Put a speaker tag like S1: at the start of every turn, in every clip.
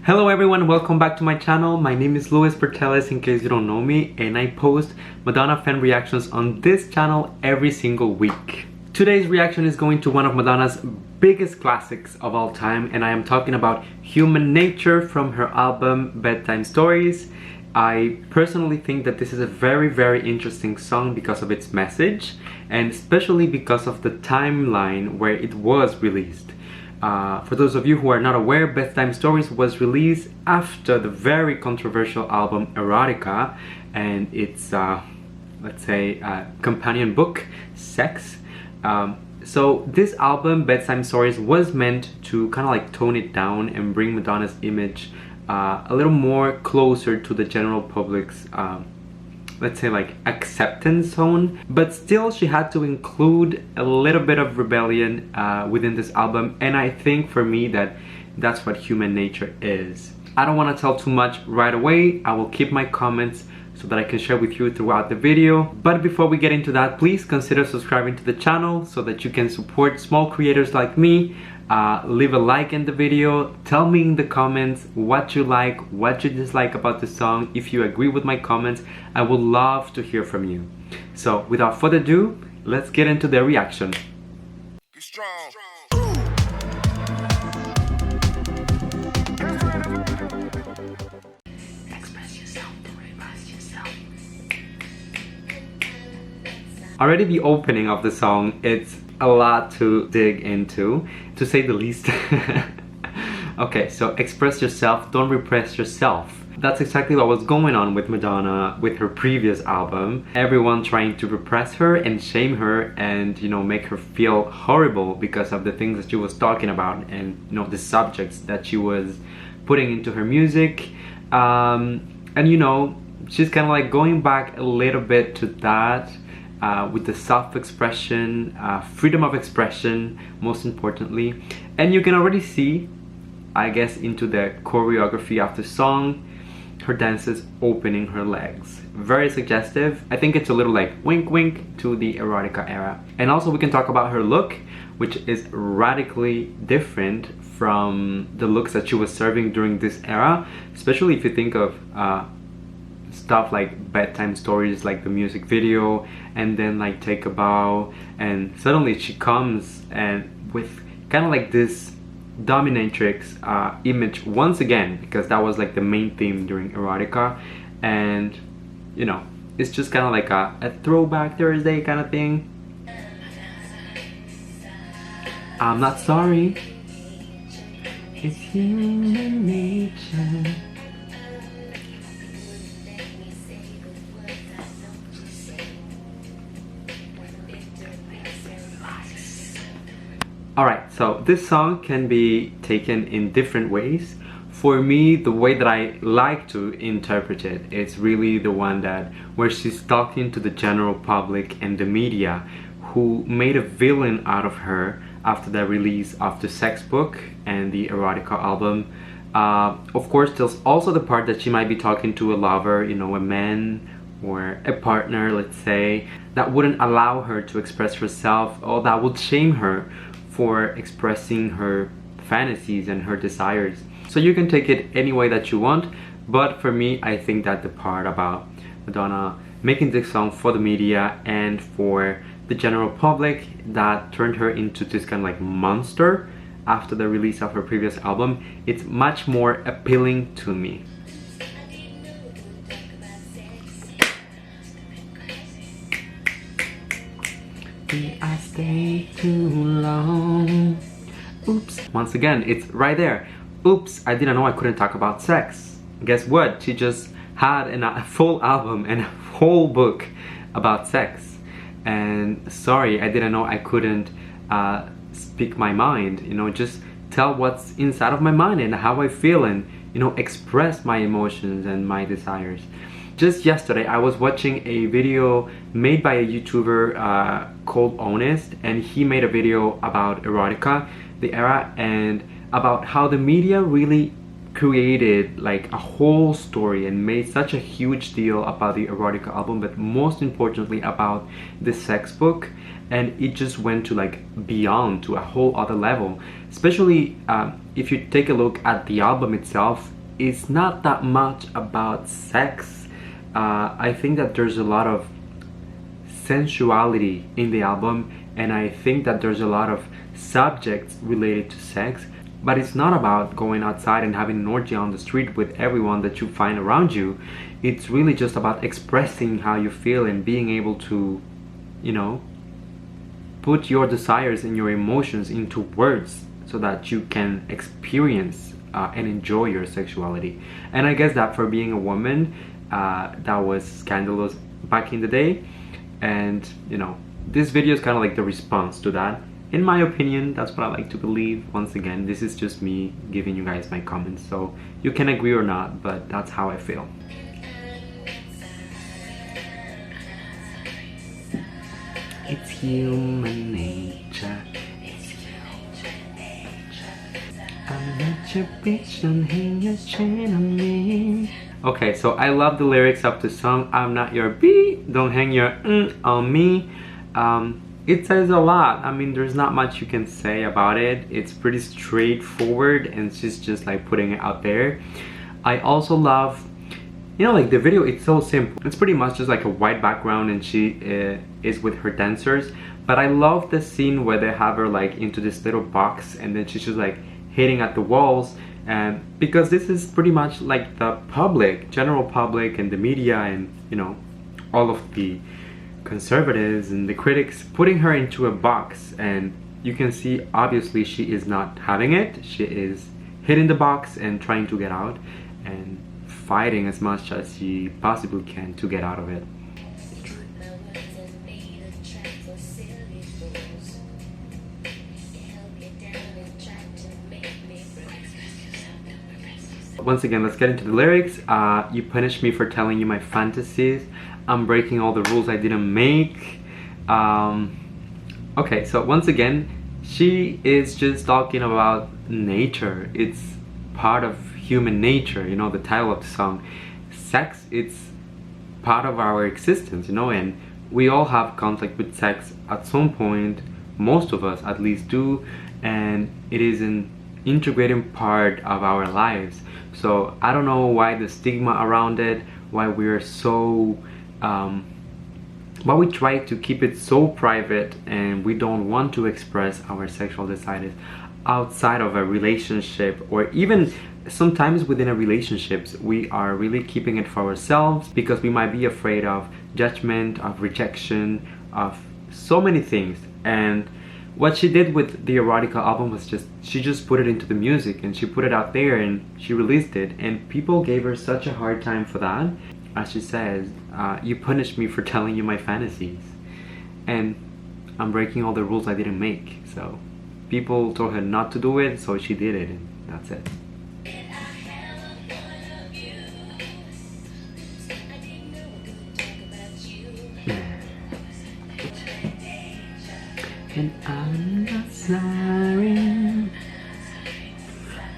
S1: Hello everyone, welcome back to my channel. My name is Portelles in case you don't know me, and I post Madonna fan reactions on this channel every single week. Today's reaction is going to one of Madonna's biggest classics of all time, and I am talking about Human Nature from her album Bedtime Stories. I personally think that this is a very interesting song because of its message, and especially because of the timeline where it was released. For those of you who are not aware, Bedtime Stories was released after the very controversial album Erotica and its, let's say, companion book, Sex. So this album, Bedtime Stories, was meant to kind of like tone it down and bring Madonna's image a little more closer to the general public's let's say like acceptance zone, but still she had to include a little bit of rebellion within this album, and I think for me that's what Human Nature is. I don't want to tell too much right away. I will keep my comments so that I can share with you throughout the video, but before we get into that, please consider subscribing to the channel so that you can support small creators like me. Leave a like in the video, tell me in the comments what you like, what you dislike about the song. If you agree with my comments, I would love to hear from you. So without further ado, let's get into the reaction. Already the opening of the song, it's a lot to dig into, to say the least. Okay, so express yourself, don't repress yourself. That's exactly what was going on with Madonna with her previous album. Everyone trying to repress her and shame her and, you know, make her feel horrible because of the things that she was talking about and, you know, the subjects that she was putting into her music. And you know, she's kind of like going back a little bit to that. With the self-expression, freedom of expression, most importantly. And you can already see, I guess, into the choreography of the song, her dances opening her legs. Very suggestive. I think it's a little like wink wink to the Erotica era. And also we can talk about her look, which is radically different from the looks that she was serving during this era, especially if you think of stuff like Bedtime Stories, like the music video, and then like Take a Bow, and suddenly she comes and with kind of like this dominatrix image once again, because that was like the main theme during Erotica, and you know, it's just kind of like a throwback Thursday kind of thing. I'm not sorry, it's human nature. Alright, so this song can be taken in different ways. For me, the way that I like to interpret it is really the one that where she's talking to the general public and the media who made a villain out of her after the release of the Sex book and the Erotica album. Of course, there's also the part that she might be talking to a lover, you know, a man or a partner, let's say, that wouldn't allow her to express herself, or that would shame her for expressing her fantasies and her desires. So you can take it any way that you want, but for me, I think that the part about Madonna making this song for the media and for the general public that turned her into this kind of like monster after the release of her previous album, it's much more appealing to me. I stay too long. Oops. Once again, it's right there. Oops, I didn't know I couldn't talk about sex. Guess what? She just had a full album and a whole book about sex. And sorry, I didn't know I couldn't speak my mind. You know, just tell what's inside of my mind and how I feel, and, you know, express my emotions and my desires. Just yesterday, I was watching a video made by a YouTuber called Honest, and he made a video about Erotica, the era, and about how the media really created like a whole story and made such a huge deal about the Erotica album, but most importantly about the Sex book, and it just went to like beyond to a whole other level. Especially if you take a look at the album itself, it's not that much about sex. I think that there's a lot of sensuality in the album, and I think that there's a lot of subjects related to sex, but it's not about going outside and having an orgy on the street with everyone that you find around you. It's really just about expressing how you feel and being able to, you know, put your desires and your emotions into words so that you can experience and enjoy your sexuality. And I guess that for being a woman, that was scandalous back in the day. And you know, this video is kind of like the response to that. In my opinion, that's what I like to believe. Once again, this is just me giving you guys my comments, so you can agree or not, but that's how I feel. It's human nature. It's human nature. I'm not your bitch, don't hang your chain on me. Okay, so I love the lyrics of the song. I'm not your B, don't hang your on me. It says a lot. I mean, there's not much you can say about it. It's pretty straightforward, and she's just like putting it out there. I also love, you know, like the video, it's so simple. It's pretty much just like a white background, and she is with her dancers. But I love the scene where they have her like into this little box, and then she's just like hitting at the walls. Because this is pretty much like the public, general public, and the media, and you know, all of the conservatives and the critics putting her into a box, and you can see obviously she is not having it. She is hitting the box and trying to get out and fighting as much as she possibly can to get out of it. Once again, let's get into the lyrics. You punish me for telling you my fantasies. I'm breaking all the rules I didn't make. Okay, so once again, she is just talking about nature. It's part of human nature, you know, the title of the song. Sex, it's part of our existence, you know, and we all have contact with sex at some point. Most of us at least do, and it is an integrating part of our lives. So I don't know why the stigma around it, why we're so why we try to keep it so private, and we don't want to express our sexual desires outside of a relationship, or even sometimes within a relationship we are really keeping it for ourselves because we might be afraid of judgment, of rejection, of so many things. And what she did with the Erotica album was she just put it into the music, and she put it out there, and she released it, and people gave her such a hard time for that. As she says, you punished me for telling you my fantasies, and I'm breaking all the rules I didn't make. So people told her not to do it, so she did it, and that's it. And I'm not sorry,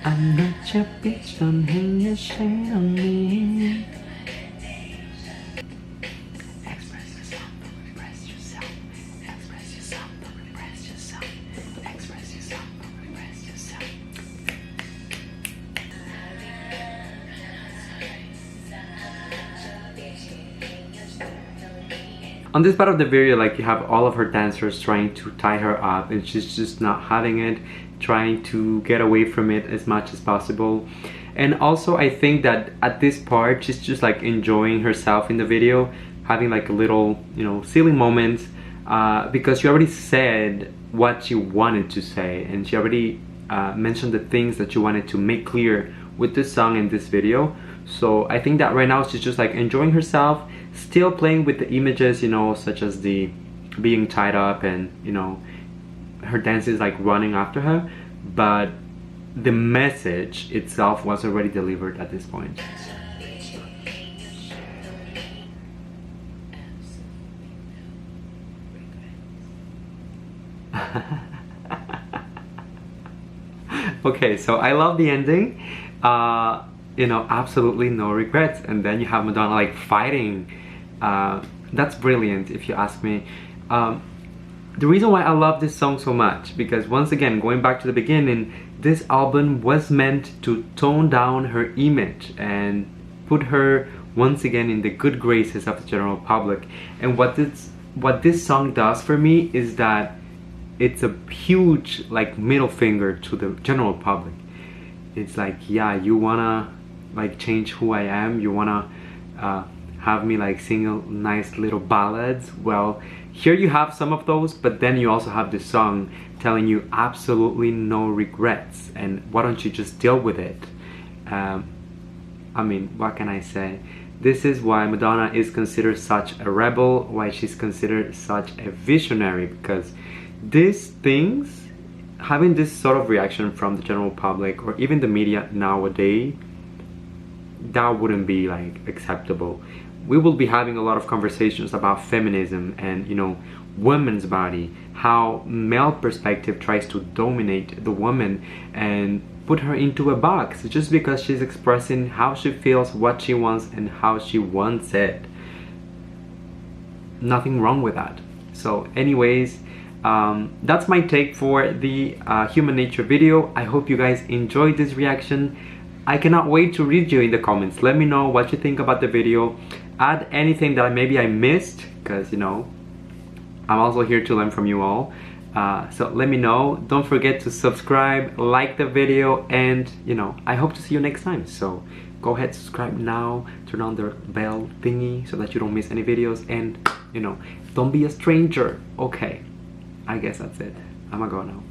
S1: I'm not your bitch, don't hang your shade on me. Express yourself, express yourself, express yourself, express yourself, express yourself, express yourself. On this part of the video, like, you have all of her dancers trying to tie her up, and she's just not having it, trying to get away from it as much as possible. And also I think that at this part she's just like enjoying herself in the video, having like a little, you know, silly moments, because she already said what she wanted to say, and she already mentioned the things that she wanted to make clear with this song and this video. So I think that right now she's just like enjoying herself, still playing with the images, you know, such as the being tied up, and you know, her dance is like running after her, but the message itself was already delivered at this point. Okay, so I love the ending. You know, absolutely no regrets, and then you have Madonna like fighting. That's brilliant, if you ask me. The reason why I love this song so much, because once again, going back to the beginning, this album was meant to tone down her image and put her once again in the good graces of the general public. And what this song does for me is that it's a huge like middle finger to the general public. It's like, yeah, you wanna like change who I am, you wanna have me like sing nice little ballads. Well, here you have some of those, but then you also have this song telling you absolutely no regrets, and why don't you just deal with it. I mean, what can I say? This is why Madonna is considered such a rebel, why she's considered such a visionary, because these things, having this sort of reaction from the general public or even the media nowadays, that wouldn't be like acceptable. We will be having a lot of conversations about feminism and, you know, women's body, how male perspective tries to dominate the woman and put her into a box just because she's expressing how she feels, what she wants, and how she wants it. Nothing wrong with that. So anyways, that's my take for the human nature video. I hope you guys enjoyed this reaction. I cannot wait to read you in the comments. Let me know what you think about the video. Add anything that maybe I missed, because, you know, I'm also here to learn from you all. So let me know. Don't forget to subscribe, like the video, and, you know, I hope to see you next time. So go ahead, subscribe now, turn on the bell thingy so that you don't miss any videos, and, you know, don't be a stranger. Okay, I guess that's it. I'm gonna go now.